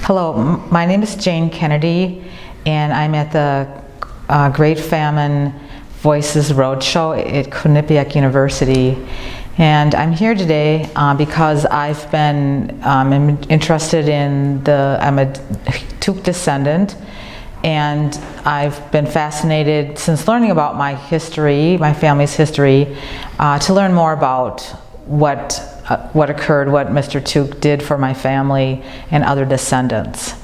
Hello, my name is Jane Kennedy, and I'm at the Great Famine Voices Roadshow at Quinnipiac University. And I'm here today because I've been interested in I'm a Tuke descendant, and I've been fascinated since learning about my history, my family's history, to learn more about what occurred, what Mr. Tuke did for my family and other descendants.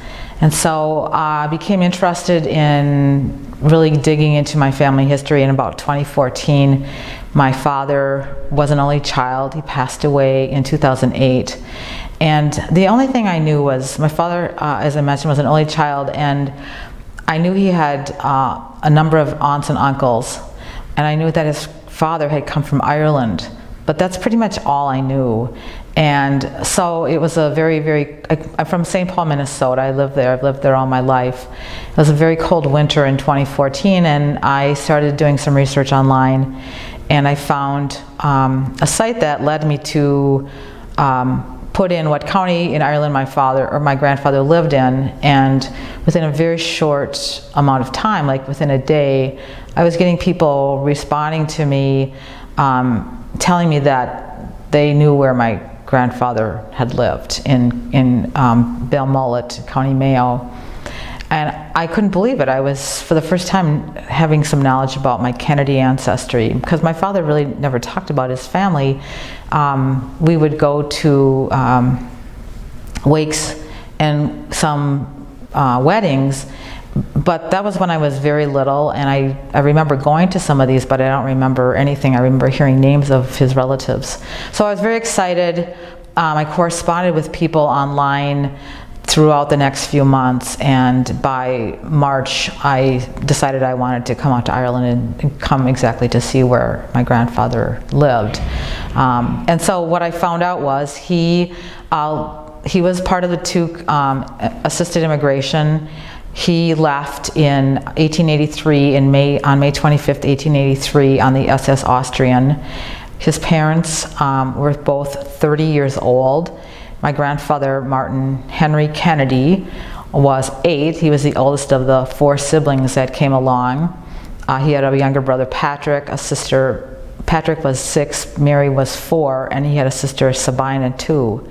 And so I became interested in really digging into my family history in about 2014. My father was an only child. He passed away in 2008. And the only thing I knew was my father, as I mentioned, was an only child, and I knew he had a number of aunts and uncles, and I knew that his father had come from Ireland. But that's pretty much all I knew. And so it was a I'm from St. Paul, Minnesota. I live there. I've lived there all my life. It was a very cold winter in 2014, and I started doing some research online, and I found a site that led me to put in what county in Ireland my grandfather lived in, and within a very short amount of time, like within a day, I was getting people responding to me, telling me that they knew where my grandfather had lived in Belmullet, County Mayo. And I couldn't believe it. I was, for the first time, having some knowledge about my Kennedy ancestry, because my father really never talked about his family. We would go to wakes and some weddings, but that was when I was very little, and I remember going to some of these, but I don't remember anything. I remember hearing names of his relatives. So I was very excited. I corresponded with people online throughout the next few months, and by March I decided I wanted to come out to Ireland and come exactly to see where my grandfather lived. And so what I found out was he was part of the Tuke assisted immigration. He left in 1883, on May 25th, 1883, on the SS Austrian. His parents were both 30 years old. My grandfather, Martin Henry Kennedy, was 8. He was the oldest of the 4 siblings that came along. He had a younger brother, Patrick, a sister. Patrick was 6, Mary was 4, and he had a sister, Sabina, 2.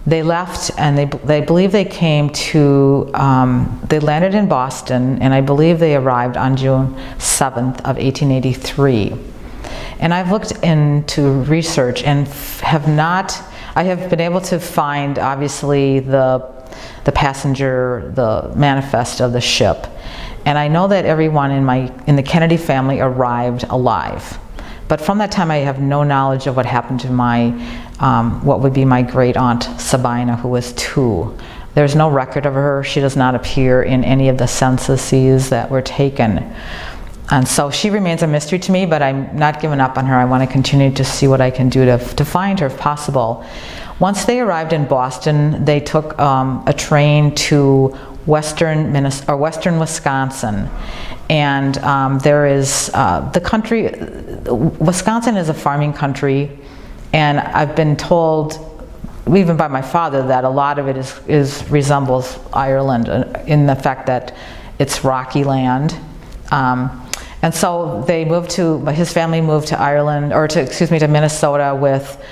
They left, and they believe they came to, they landed in Boston, and I believe they arrived on June 7th of 1883. And I've looked into research and I have been able to find, obviously, the passenger, the manifest of the ship. And I know that everyone in the Kennedy family arrived alive. But from that time, I have no knowledge of what happened to what would be my great aunt Sabina, who was 2. There's no record of her. She does not appear in any of the censuses that were taken. And so she remains a mystery to me, but I'm not giving up on her. I want to continue to see what I can do to find her if possible. Once they arrived in Boston, they took a train to western Wisconsin. And there is the country, Wisconsin is a farming country, and I've been told, even by my father, that a lot of it resembles Ireland in the fact that it's rocky land. And so his family moved to Ireland, to Minnesota with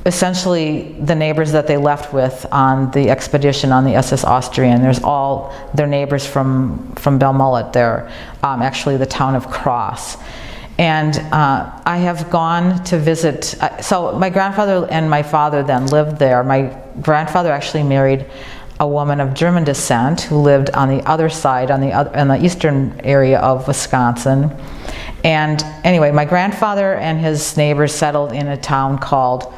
essentially the neighbors that they left with on the expedition on the SS Austrian. There's all their neighbors from Belmullet there, actually the town of Cross. And I have gone to visit, so my grandfather and my father then lived there. My grandfather actually married a woman of German descent who lived on the other side, in the eastern area of Wisconsin. And anyway, my grandfather and his neighbors settled in a town called,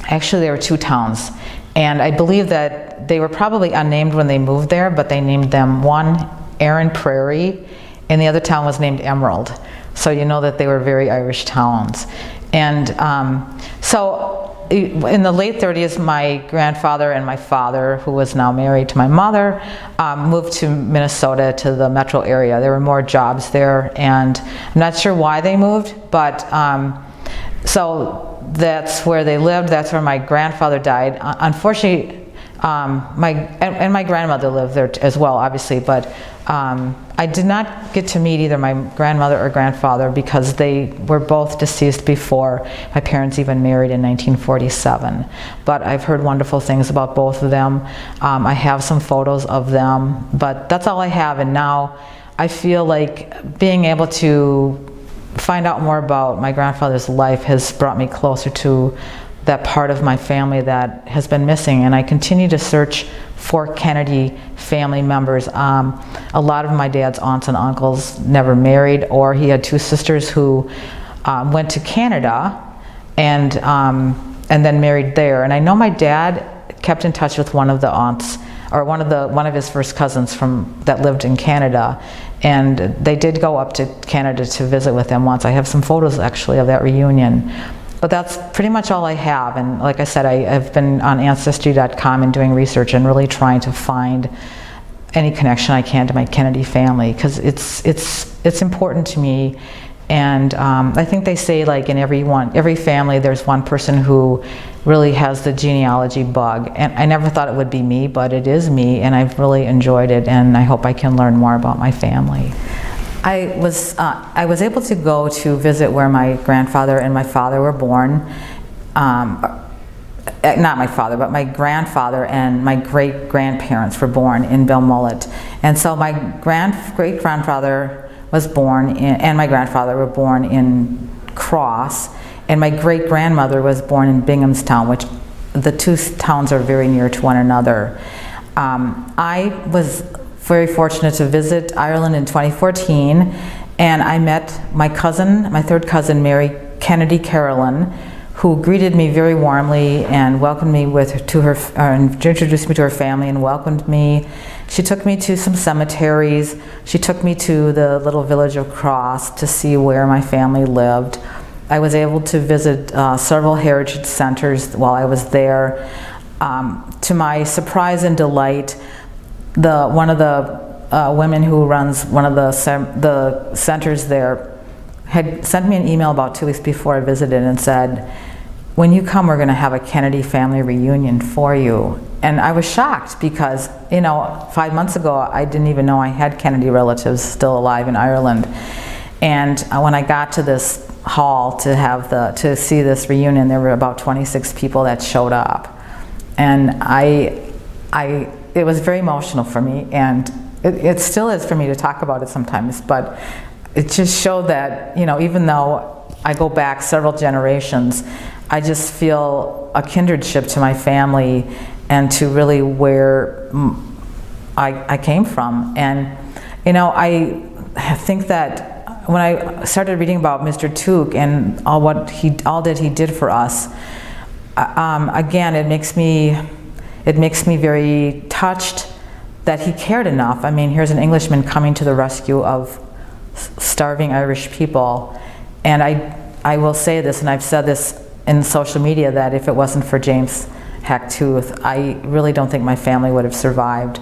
actually there were 2 towns, and I believe that they were probably unnamed when they moved there, but they named them, one Erin Prairie, and the other town was named Emerald. So you know that they were very Irish towns. And so in the late 30s, my grandfather and my father, who was now married to my mother, moved to Minnesota, to the metro area. There were more jobs there, and I'm not sure why they moved, but so that's where they lived. That's where my grandfather died. Unfortunately, my grandmother lived there as well, obviously, but I did not get to meet either my grandmother or grandfather because they were both deceased before my parents even married in 1947. But I've heard wonderful things about both of them. I have some photos of them, but that's all I have. And now I feel like being able to find out more about my grandfather's life has brought me closer to that part of my family that has been missing, and I continue to search for Kennedy family members. A lot of my dad's aunts and uncles never married, or he had two sisters who went to Canada and then married there. And I know my dad kept in touch with one of the aunts, or one of his first cousins that lived in Canada, and they did go up to Canada to visit with him once. I have some photos actually of that reunion. But that's pretty much all I have, and like I said, I've been on Ancestry.com and doing research and really trying to find any connection I can to my Kennedy family, because it's important to me. And I think they say, like, in every family there's one person who really has the genealogy bug, and I never thought it would be me, but it is me, and I've really enjoyed it, and I hope I can learn more about my family. I was able to go to visit where my grandfather and my father were born. Not my father, but my grandfather and my great-grandparents were born in Belmullet. And so my great-grandfather was born and my grandfather were born in Cross, and my great-grandmother was born in Binghamstown, which the two towns are very near to one another. I was very fortunate to visit Ireland in 2014, and I met my third cousin, Mary Kennedy Carolyn, who greeted me very warmly and welcomed me introduced me to her family and welcomed me. She took me to some cemeteries. She took me to the little village of Cross to see where my family lived. I was able to visit several heritage centers while I was there. To my surprise and delight, one of the women who runs one of the centers there had sent me an email about 2 weeks before I visited and said, "When you come, we're going to have a Kennedy family reunion for you." And I was shocked because, 5 months ago I didn't even know I had Kennedy relatives still alive in Ireland. And when I got to this hall to see this reunion, there were about 26 people that showed up, and it was very emotional for me, and it still is for me to talk about it sometimes, but it just showed that, even though I go back several generations, I just feel a kindredship to my family and to really where I came from. And, I think that when I started reading about Mr. Tuke and all that he did for us, again, it makes me very touched that he cared enough. I mean, here's an Englishman coming to the rescue of starving Irish people. And I will say this, and I've said this in social media, that if it wasn't for James Hack Tuke, I really don't think my family would have survived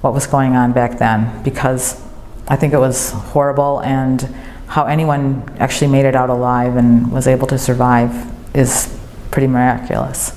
what was going on back then, because I think it was horrible, and how anyone actually made it out alive and was able to survive is pretty miraculous.